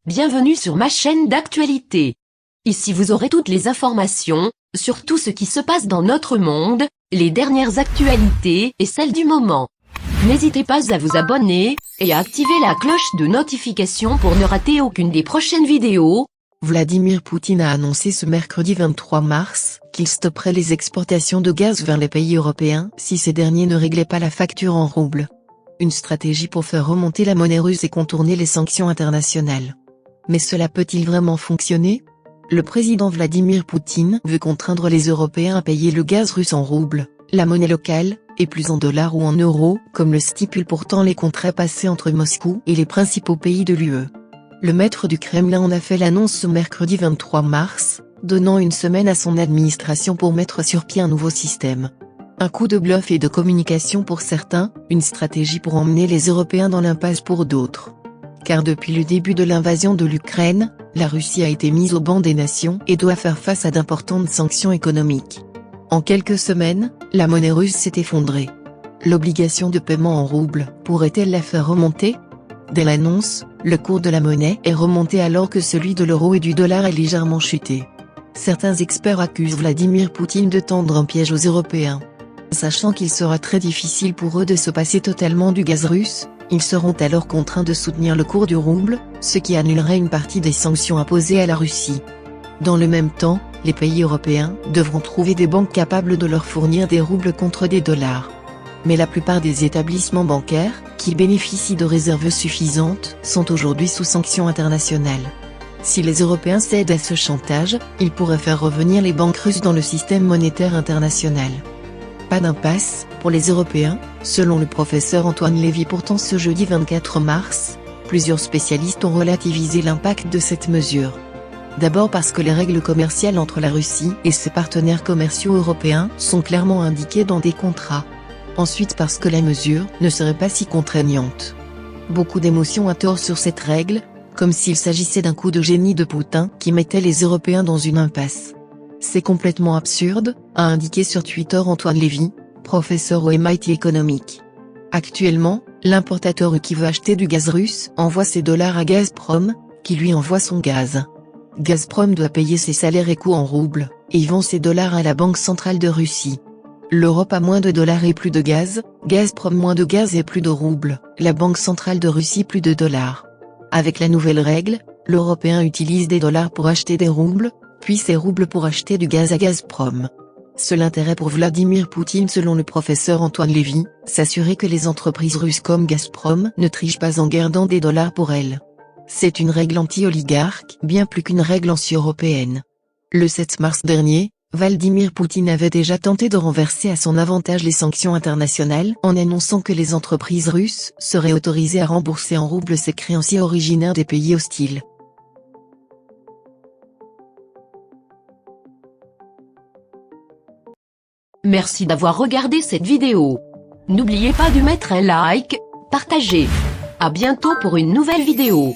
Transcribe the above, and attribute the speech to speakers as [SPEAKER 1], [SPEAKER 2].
[SPEAKER 1] Bienvenue sur ma chaîne d'actualité. Ici vous aurez toutes les informations, sur tout ce qui se passe dans notre monde, les dernières actualités et celles du moment. N'hésitez pas à vous abonner, et à activer la cloche de notification pour ne rater aucune des prochaines vidéos.
[SPEAKER 2] Vladimir Poutine a annoncé ce mercredi 23 mars, qu'il stopperait les exportations de gaz vers les pays européens si ces derniers ne réglaient pas la facture en roubles. Une stratégie pour faire remonter la monnaie russe et contourner les sanctions internationales. Mais cela peut-il vraiment fonctionner? Le président Vladimir Poutine veut contraindre les Européens à payer le gaz russe en roubles, la monnaie locale, et plus en dollars ou en euros, comme le stipulent pourtant les contrats passés entre Moscou et les principaux pays de l'UE. Le maître du Kremlin en a fait l'annonce ce mercredi 23 mars, donnant une semaine à son administration pour mettre sur pied un nouveau système. Un coup de bluff et de communication pour certains, une stratégie pour emmener les Européens dans l'impasse pour d'autres. Car depuis le début de l'invasion de l'Ukraine, la Russie a été mise au banc des nations et doit faire face à d'importantes sanctions économiques. En quelques semaines, la monnaie russe s'est effondrée. L'obligation de paiement en roubles pourrait-elle la faire remonter? Dès l'annonce, le cours de la monnaie est remonté alors que celui de l'euro et du dollar est légèrement chuté. Certains experts accusent Vladimir Poutine de tendre un piège aux Européens. Sachant qu'il sera très difficile pour eux de se passer totalement du gaz russe, ils seront alors contraints de soutenir le cours du rouble, ce qui annulerait une partie des sanctions imposées à la Russie. Dans le même temps, les pays européens devront trouver des banques capables de leur fournir des roubles contre des dollars. Mais la plupart des établissements bancaires, qui bénéficient de réserves suffisantes, sont aujourd'hui sous sanctions internationales. Si les Européens cèdent à ce chantage, ils pourraient faire revenir les banques russes dans le système monétaire international. Pas d'impasse, pour les Européens, selon le professeur Antoine Lévy. Pourtant ce jeudi 24 mars, plusieurs spécialistes ont relativisé l'impact de cette mesure. D'abord parce que les règles commerciales entre la Russie et ses partenaires commerciaux européens sont clairement indiquées dans des contrats. Ensuite parce que la mesure ne serait pas si contraignante. Beaucoup d'émotions à tort sur cette règle, comme s'il s'agissait d'un coup de génie de Poutine qui mettait les Européens dans une impasse. C'est complètement absurde, a indiqué sur Twitter Antoine Lévy, professeur au MIT Economics. Actuellement, l'importateur qui veut acheter du gaz russe envoie ses dollars à Gazprom, qui lui envoie son gaz. Gazprom doit payer ses salaires et coûts en roubles, et vend ses dollars à la Banque centrale de Russie. L'Europe a moins de dollars et plus de gaz, Gazprom moins de gaz et plus de roubles, la Banque centrale de Russie plus de dollars. Avec la nouvelle règle, l'Européen utilise des dollars pour acheter des roubles, puis ces roubles pour acheter du gaz à Gazprom. Seul intérêt pour Vladimir Poutine selon le professeur Antoine Lévy, s'assurer que les entreprises russes comme Gazprom ne trichent pas en gardant des dollars pour elles. C'est une règle anti-oligarque, bien plus qu'une règle anti-européenne. Le 7 mars dernier, Vladimir Poutine avait déjà tenté de renverser à son avantage les sanctions internationales en annonçant que les entreprises russes seraient autorisées à rembourser en roubles ces créanciers originaires des pays hostiles.
[SPEAKER 1] Merci d'avoir regardé cette vidéo. N'oubliez pas de mettre un like, partager. À bientôt pour une nouvelle vidéo.